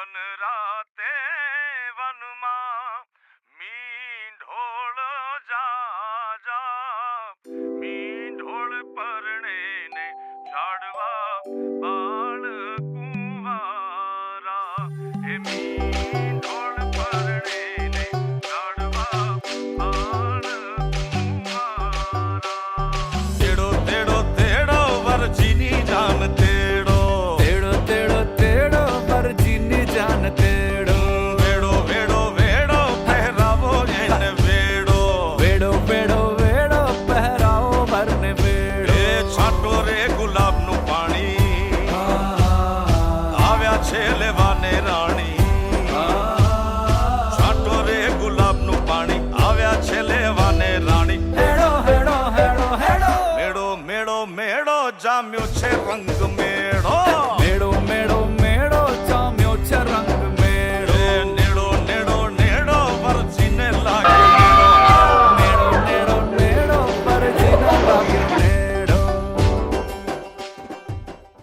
one રાતે વનમાં મીંઢોળ જા જા મીંઢોળ પરણે ને ઝાડવા બાળ કુંવારા એ મીંઢોળ પરણે ને ઝાડવા બાળ કુંવારા તેડો તેડો તેડો વરજીની જાન તેડો તેડો તેડો તેડો વરજીની જાન તેડો વેડો વેડો વેડો પહેરાવો એને વેડો વેડો વેડો વેડો પહેરાવો વરને વેડો એ છાંટો રે ગુલાબનું પાણી આવ્યા છે લેવાને રાણી છાંટો રે ગુલાબનું પાણી આવ્યા છે લેવાને રાણી હેડો હેડો હેડો હેડો મેળો મેળો મેળો જામ્યો છે રંગ